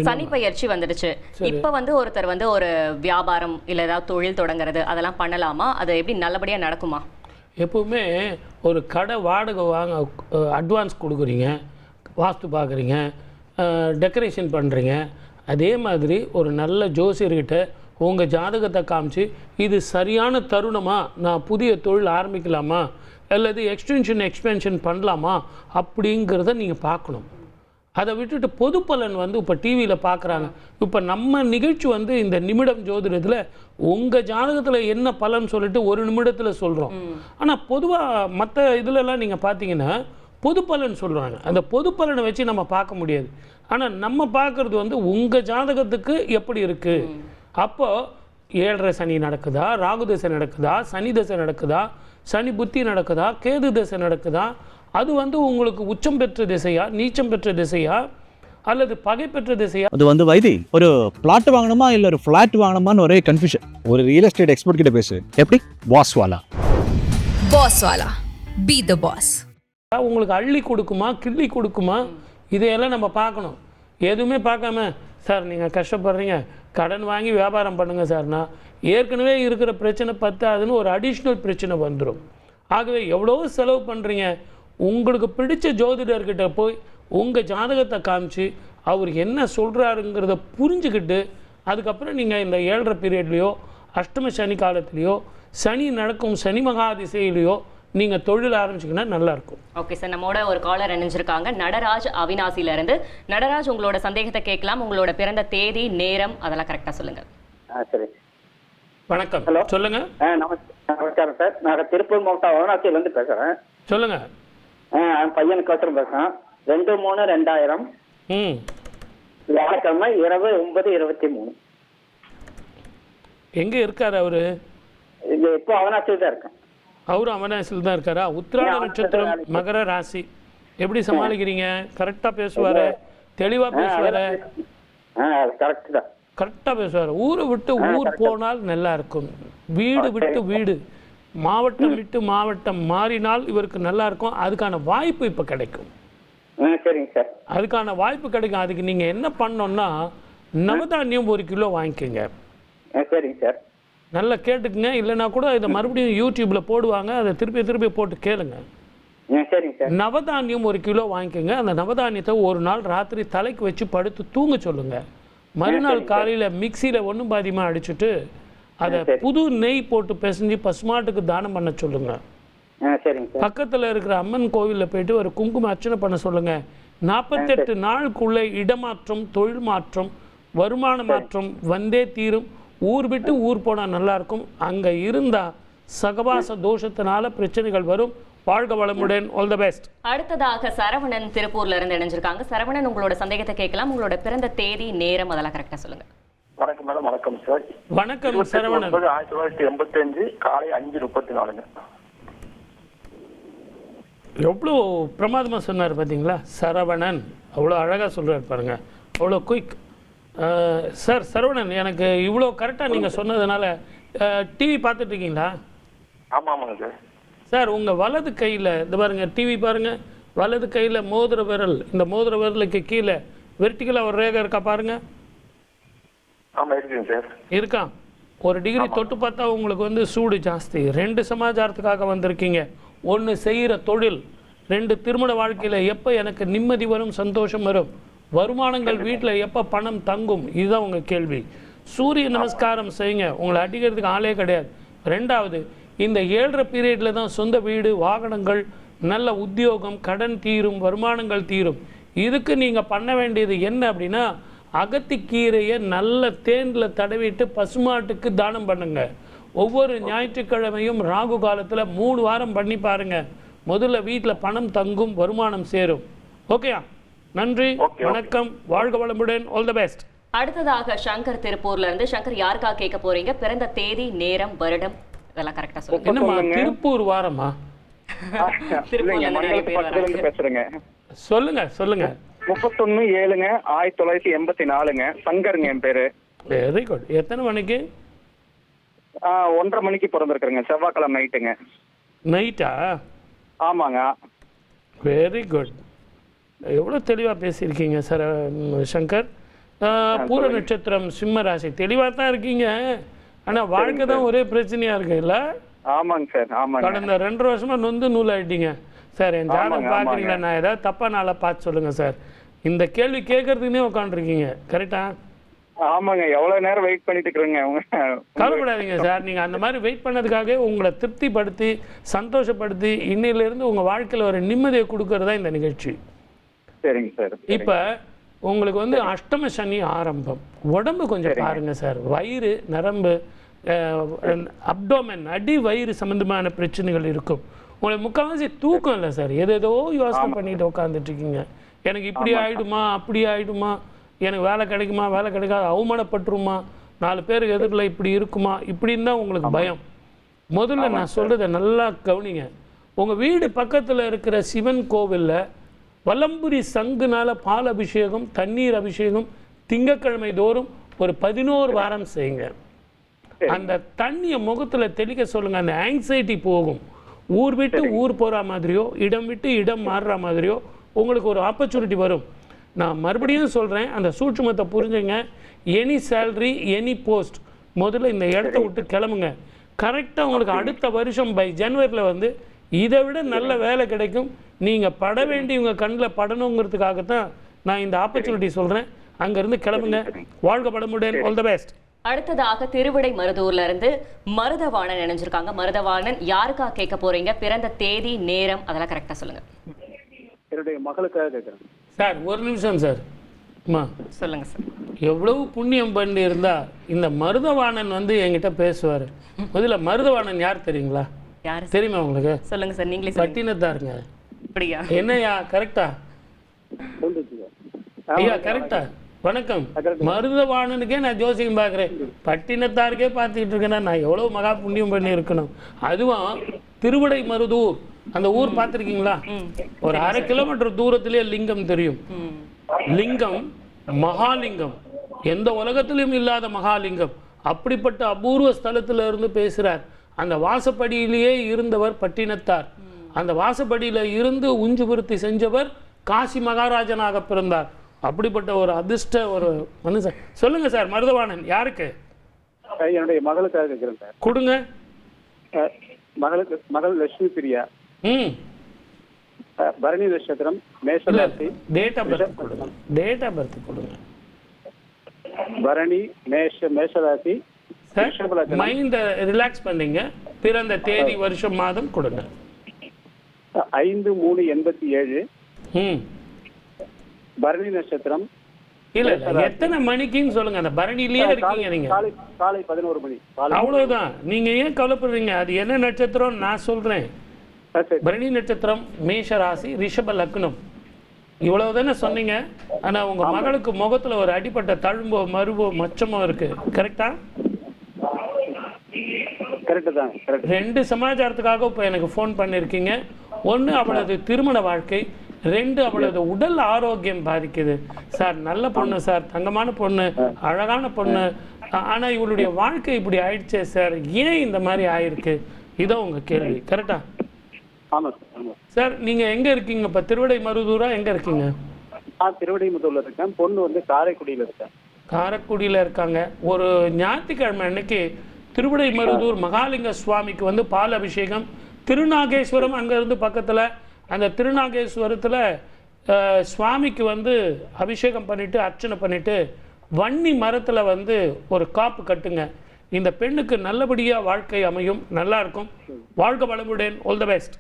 சனி பயிற்சி வந்துடுச்சு. இப்ப ஒருத்தர் ஒரு வியாபாரம் இல்ல ஏதாவது தொழில் தொடங்குறது அதெல்லாம் பண்ணலாமா? அது எப்படி நல்லபடியா நடக்குமா? எப்பவுமே ஒரு கடை வாடகை வாங்க அட்வான்ஸ் கொடுக்குறீங்க, வாஸ்து பார்க்குறீங்க, டெக்கரேஷன் பண்ணுறீங்க. அதே மாதிரி ஒரு நல்ல ஜோசியர்கிட்ட உங்கள் ஜாதகத்தை காமிச்சு இது சரியான தருணமா, நான் புதிய தொழில் ஆரம்பிக்கலாமா அல்லது எக்ஸ்பென்ஷன் பண்ணலாமா அப்படிங்கிறத நீங்கள் பார்க்கணும். அதை விட்டுட்டு பொது பலன் இப்போ டிவியில் பார்க்குறாங்க. இப்போ நம்ம நிகழ்ச்சி இந்த நிமிடம் ஜோதிடத்தில் உங்கள் ஜாதகத்தில் என்ன பலன் சொல்லிட்டு ஒரு நிமிடத்தில் சொல்கிறோம். ஆனால் பொதுவாக மற்ற இதிலெல்லாம் நீங்கள் பார்த்தீங்கன்னா பொது பலன் சொல்கிறாங்க. அந்த பொது பலனை வச்சு நம்ம பார்க்க முடியாது. ஆனால் நம்ம பார்க்குறது உங்கள் ஜாதகத்துக்கு எப்படி இருக்குது. அப்போது 7.5 சனி நடக்குதா, ராகு தசை நடக்குதா, சனி தசை நடக்குதா, சனி புத்தி நடக்குதா, கேது தசை நடக்குதா, அது உங்களுக்கு உச்சம் பெற்ற திசையா, நீச்சம் பெற்ற திசையா, அல்லது பகை பெற்ற திசையா? அது வைத்தி ஒரு பிளாட் வாங்கணுமா இல்லை ஒரு ஃப்ளாட் வாங்கணுமான்னு ஒரே கன்ஃபியூஷன். ஒரு ரியல் எஸ்டேட் எக்ஸ்பர்ட் கிட்ட பேசு. எப்படி? பாஸ்வாலா பி தி பாஸ். உங்களுக்கு அள்ளி கொடுக்குமா, கிள்ளி கொடுக்குமா, இதையெல்லாம் நம்ம பார்க்கணும். எதுவுமே பார்க்காம சார் நீங்கள் கஷ்டப்படுறீங்க, கடன் வாங்கி வியாபாரம் பண்ணுங்கள் சார்னா ஏற்கனவே இருக்கிற பிரச்சனை பத்தாதுன்னு ஒரு அடிஷ்னல் பிரச்சனை வந்துடும். ஆகவே எவ்வளோ செலவு பண்ணுறீங்க, உங்களுக்கு பிடிச்ச ஜோதிடர்கிட்ட போய் உங்கள் ஜாதகத்தை காமிச்சு அவர் என்ன சொல்கிறாருங்கிறத புரிஞ்சுக்கிட்டு அதுக்கப்புறம் நீங்கள் இந்த 7.5 பீரியட்லேயோ அஷ்டம சனி காலத்துலேயோ சனி நடக்கும் சனி மகாதிசையிலையோ நீங்கள் தொழில் ஆரம்பிச்சிங்கன்னா நல்லாயிருக்கும். ஓகே சார், நம்மோட ஒரு காலர் இணைஞ்சிருக்காங்க, நடராஜ் அவினாசியிலேருந்து. நடராஜ், உங்களோட சந்தேகத்தை கேட்கலாம். உங்களோட பிறந்த தேதி, நேரம் அதெல்லாம் கரெக்டாக சொல்லுங்கள். சரி, வணக்கம். ஹலோ, சொல்லுங்கள். நமஸ்காரம் சார். நான் திருப்பூர் மாவட்டம் அவினாசியிலேருந்து பேசுகிறேன். சொல்லுங்கள். பையனுக்கு வசரம் பேசுகிறேன். 2/3/2000 வியாழக்கிழமை இரவு 9:23. எங்கே இருக்கார் அவரு? இப்போ அவனாசியில் தான் இருக்கேன். அவரும் அவனாசியில் தான் இருக்காரா? உத்திராட நட்சத்திரம், மகர ராசி. எப்படி சமாளிக்கிறீங்க? கரெக்டாக பேசுவார், தெளிவாக பேசுவார். கரெக்ட் தான், கரெக்டாக பேசுவார். ஊரை விட்டு ஊர் போனால் நல்லா இருக்கும். வீடு விட்டு வீடு, மாவட்டம் விட்டு மாவட்டம் மாறினால் இவருக்கு நல்லா இருக்கும். அதுக்கான வாய்ப்பு இப்போ கிடைக்கும். சரிங்க சார், அதுக்கான வாய்ப்பு கிடைக்கும். அதுக்கு நீங்கள் என்ன பண்ணோன்னா நவதானியம் 1 கிலோ வாங்கிக்கோங்க. சரிங்க சார், நல்லா கேட்டுக்குங்க. இல்லைனா கூட இதை மறுபடியும் யூடியூப்பில் போடுவாங்க, அதை திருப்பி போட்டு கேளுங்க. சரிங்க சார். நவதானியம் 1 கிலோ வாங்கிக்கோங்க. அந்த நவதானியத்தை ஒரு நாள் ராத்திரி தலைக்கு வச்சு படுத்து தூங்க சொல்லுங்கள். மறுநாள் காலையில் மிக்சியில் ஒன்றும் பாதியமாக அடிச்சுட்டு அதை புது நெய் போட்டு பிசைஞ்சு பசுமாட்டுக்கு தானம் பண்ண சொல்லுங்கள். பக்கத்தில் இருக்கிற அம்மன் கோவிலில் போயிட்டு ஒரு குங்கும அர்ச்சனை பண்ண சொல்லுங்கள். 48 நாளுக்குள்ளே இடமாற்றம், தொழில் மாற்றம், வருமான மாற்றம் வந்தே தீரும். ஊர் விட்டு ஊர் போனால் நல்லாயிருக்கும். அங்கே இருந்தால் சகவாச தோஷத்தினால பிரச்சனைகள் வரும். வாழ்க வளமுடன். All the best. அடுத்ததாக சரவணன் திருப்பூர்ல இருந்து இணைஞ்சிருக்காங்க. சரவணன், உங்களோட சந்தேகத்தை கேட்கலாம். உங்களோட பிறந்த தேதி, நேரம் அதெல்லாம் கரெக்டாக சொல்லுங்கள். வணக்கம் மேடம். வணக்கம் சார். வணக்கம் சரவணன். 1985 காலை 5:34. எவ்வளோ பிரமாதமாக சொன்னார் பார்த்தீங்களா சரவணன்? அவ்வளோ அழகாக சொல்கிறார் பாருங்க, அவ்வளோ குயிக். சார் சரவணன், எனக்கு இவ்வளோ கரெக்டாக நீங்கள் சொன்னதுனால டிவி பார்த்துட்ருக்கீங்களா? ஆமாம் சார். சார், உங்கள் வலது கையில் இந்த பாருங்கள், டிவி பாருங்கள், வலது கையில் மோதிர விரல், இந்த மோதிர விரலுக்கு கீழே வெர்டிகலாக ஒரு ரேகை இருக்கா பாருங்கள். ஆமாம் இருக்குங்க சார். இருக்கான். 1 டிகிரி தொட்டு பார்த்தா உங்களுக்கு சூடு ஜாஸ்தி. 2 சமாச்சாரத்துக்காக வந்திருக்கீங்க. 1 செய்கிற தொழில், 2 திருமண வாழ்க்கையில் எப்போ எனக்கு நிம்மதி வரும், சந்தோஷம் வரும், வருமானங்கள் வீட்டில் எப்போ பணம் தங்கும், இதுதான் உங்கள் கேள்வி. சூரிய நமஸ்காரம் செய்யுங்க, உங்களை அடிக்கிறதுக்கு ஆளே கிடையாது. 2வது, இந்த 7.5 பீரியடில் தான் சொந்த வீடு, வாகனங்கள், நல்ல உத்தியோகம், கடன் தீரும், வருமானங்கள் தீரும். இதுக்கு நீங்கள் பண்ண வேண்டியது என்ன அப்படின்னா, அகத்திக்கீரையை நல்ல தேனில் தடவிட்டு பசுமாட்டுக்கு தானம் பண்ணுங்க. ஒவ்வொரு ஞாயிற்றுக்கிழமையும் ராகு காலத்தில் 3 வாரம் பண்ணி பாருங்க. முதல்ல வீட்டில் பணம் தங்கும், வருமானம் சேரும். ஓகேயா? நன்றி, வணக்கம், வாழ்க வளமுடன். All the best. அடுத்ததாக சங்கர் திருப்பூர்ல இருந்து. சங்கர், யாருக்கா கேட்க போறீங்க? பிறந்த தேதி, நேரம், வருடம் இதெல்லாம் கரெக்டா சொல்லுங்க. என்னம்மா திருப்பூர் வாரமா? பேசுறேங்க. சொல்லுங்க சொல்லுங்க. 31/7/1984 சங்கருங்க என் பேரு. Very good. எத்தனை மணிக்கு? 1:30 மணிக்கு பிறந்திருக்கிறேங்க, செவ்வாய்க்கிழமை நைட்டுங்க. நைட்டா? ஆமாங்க. Very good. எவ்வளோ தெளிவாக பேசியிருக்கீங்க சார் சங்கர். பூர நட்சத்திரம் சிம்ம ராசி. தெளிவாக தான் இருக்கீங்க, ஆனால் வாழ்க்கை தான் ஒரே பிரச்சனையாக இருக்கு இல்லை? ஆமாங்க சார், ஆமாங்க. கடந்த 2 வருஷமா நொந்து நூலாயிட்டீங்க சார். என் ஜாதகம் பார்க்குறீங்களா? நான் ஏதாவது தப்பாக நாளாக பார்த்து சொல்லுங்கள் சார். இந்த கேள்வி கேட்கறதுக்குன்னே உட்காந்துருக்கீங்க, கரெக்டா? ஆமாங்க, எவ்வளவு நேரம் வெயிட் பண்ணிட்டு இருக்கிறேங்க. கவலைப்படாதீங்க சார். நீங்கள் அந்த மாதிரி வெயிட் பண்ணதுக்காக உங்களை திருப்திப்படுத்தி சந்தோஷப்படுத்தி இன்னையிலேருந்து உங்கள் வாழ்க்கையில் ஒரு நிம்மதியை கொடுக்கறதா இந்த நிகழ்ச்சி. சரிங்க சார். இப்போ உங்களுக்கு வந்து அஷ்டம சனி ஆரம்பம். உடம்பு கொஞ்சம் பாருங்க சார். வயிறு, நரம்பு, அப்டோமன், அடி வயிறு சம்பந்தமான பிரச்சனைகள் இருக்கும். உங்களுக்கு முக்கால்வாசி தூக்கம் இல்லை சார். ஏதேதோ யோசனை பண்ணிட்டு உட்காந்துட்டு இருக்கீங்க. எனக்கு இப்படி ஆயிடுமா, அப்படி ஆயிடுமா, எனக்கு வேலை கிடைக்குமா, வேலை கிடைக்காது, அவமானப்பட்டுருமா, 4 பேருக்கு எதிரில் இப்படி இருக்குமா, இப்படின்னு தான் உங்களுக்கு பயம். முதல்ல நான் சொல்கிறத நல்லா கவனிங்க. உங்கள் வீடு பக்கத்தில் இருக்கிற சிவன் கோவிலில் வலம்புரி சங்குனால பால் அபிஷேகம், தண்ணீர் அபிஷேகம் திங்கக்கிழமை தோறும் ஒரு 11 வாரம் செய்யுங்க. அந்த தண்ணியை முகத்தில் தெளிக்க சொல்லுங்கள். அந்த ஆங்ஸைட்டி போகும். ஊர் விட்டு ஊர் போகிற மாதிரியோ இடம் விட்டு இடம் மாறுற மாதிரியோ உங்களுக்கு ஒரு ஆப்பர்ச்சுனிட்டி வரும். நான் மறுபடியும் சொல்கிறேன், அந்த சூட்சுமத்தை புரிஞ்சுங்க. எனி சேலரி, எனி போஸ்ட், முதல்ல இந்த இடத்த விட்டு கிளம்புங்க. கரெக்டாக உங்களுக்கு அடுத்த வருஷம் பை ஜனவரியில் வந்து இதை விட நல்ல வேலை கிடைக்கும். நீங்கள் பட வேண்டியவங்க கண்ணில் படணுங்கிறதுக்காகத்தான் நான் இந்த ஆப்பர்ச்சுனிட்டி சொல்கிறேன். அங்கேருந்து கிளம்புங்க. வாழ்க படமுடன். All the best. அடுத்ததாக திருவிடை மருதூர்ல இருந்து மருதவாணன் நினைஞ்சிருக்காங்க. மருதவாணன், யாருக்காக கேட்க போறீங்க? பிறந்த தேதி, நேரம் அதெல்லாம் கரெக்டா சொல்லுங்க. என்னுடைய மகளுக்காக கேட்குறேன் சார். ஒரு நிமிஷம் சார். அம்மா சொல்லுங்க சார். எவ்வளவு புண்ணியம் பண்ணி இருந்தா இந்த மருதவாணன் வந்து என்கிட்ட பேசுவார். முதல்ல மருதவாணன் யார் தெரியுங்களா? யாரு தெரியுமா உங்களுக்கு? சொல்லுங்க சார், நீங்களே சொல்லுங்க. பட்டினத்தாருங்க. அப்படியா? என்னையா கரெக்டா? ஐயா கரெக்டா? வணக்கம். மருதவாணனுக்கே நான் ஜோசியம் பார்க்குறேன், பட்டினத்தாருக்கே பார்த்துக்கிட்டு இருக்கேன்னா நான் எவ்வளோ மகா புண்ணியம் பண்ணி இருக்கணும். அதுவும் திருவிடை மருதூர் அந்த ஊர் பார்த்துருக்கீங்களா? ஒரு 1/2 கிலோமீட்டர் தூரத்திலே லிங்கம் தெரியும். லிங்கம் மகாலிங்கம், எந்த உலகத்திலும் இல்லாத மகாலிங்கம். அப்படிப்பட்ட அபூர்வ ஸ்தலத்தில் இருந்து பேசுகிறார். அந்த வாசப்படியிலேயே இருந்தவர் பட்டினத்தார். அந்த வாசப்படியில் இருந்து உஞ்சு விருத்தி செஞ்சவர் காசி மகாராஜனாக பிறந்தார். அப்படிப்பட்ட ஒரு அதிர்ஷ்ட ஒரு மனுஷன். சொல்லுங்க சார், மருதவாணன் யாருக்கு? என்னுடைய மகளுக்காக கேட்குறேன் சார். கொடுங்க. மகள் லட்சுமி பிரியா. பரணி நட்சத்திரம், மேஷராசி. டேட் ஆஃப் பர்த் கொடுங்க. டேட் ஆஃப் பர்த் கொடுங்க. பரணி, மேஷராசி. சார் மைண்ட் ரிலாக்ஸ் பண்ணீங்க. பிறந்த தேதி, வருஷம், மாதம் கொடுங்க. 5/3/87. பரணி நட்சத்திரம். இல்ல எத்தனை மணிக்குன்னு சொல்லுங்க. அந்த பரணியிலேயே இருக்கீங்க நீங்க. காலை 11 மணி. அவ்வளவுதான். நீங்க ஏன் கவலைப்படுறீங்க? அது என்ன நட்சத்திரம் நான் சொல்றேன். பரணி நட்சத்திரம், மேஷ ராசி, ரிஷப லக்னம். இவ்வளவு தானே சொன்னீங்க. ஆனா உங்க மகளுக்கு முகத்துல ஒரு அடிப்பட்ட தழும்போ மருவோ மச்சமோ இருக்கு, கரெக்டா? கரெக்ட் தான். 2 சமாச்சாரத்துக்காக இப்போ எனக்கு ஃபோன் பண்ணியிருக்கீங்க. 1 அவளது திருமண வாழ்க்கை, 2 அவளது உடல் ஆரோக்கியம் பாதிக்குது. சார் நல்ல பொண்ணு சார், தங்கமான பொண்ணு, அழகான பொண்ணு, ஆனால் இவளுடைய வாழ்க்கை இப்படி ஆயிடுச்சே சார், ஏன் இந்த மாதிரி ஆயிருக்கு? இதான் உங்கள் கேள்வி, கரெக்டா? ஆமாம் சார். சார் நீங்கள் எங்கே இருக்கீங்க இப்போ? திருவிடை மருதூரா எங்கே இருக்கீங்க? திருவிடைமுத்தூர்ல இருக்கேன். பொண்ணு வந்து காரைக்குடியில் இருக்கேன். காரைக்குடியில் இருக்காங்க. ஒரு ஞாயிற்றுக்கிழமை அன்னைக்கு திருவிடை மருதூர் மகாலிங்க சுவாமிக்கு வந்து பால் அபிஷேகம். திருநாகேஸ்வரம் அங்கேருந்து பக்கத்தில், அந்த திருநாகேஸ்வரத்தில் சுவாமிக்கு வந்து அபிஷேகம் பண்ணிவிட்டு அர்ச்சனை பண்ணிவிட்டு வன்னி மரத்தில் வந்து ஒரு காப்பு கட்டுங்க. இந்த பெண்ணுக்கு நல்லபடியாக வாழ்க்கை அமையும், நல்லா இருக்கும். வாழ்க வளமுடன். All the best.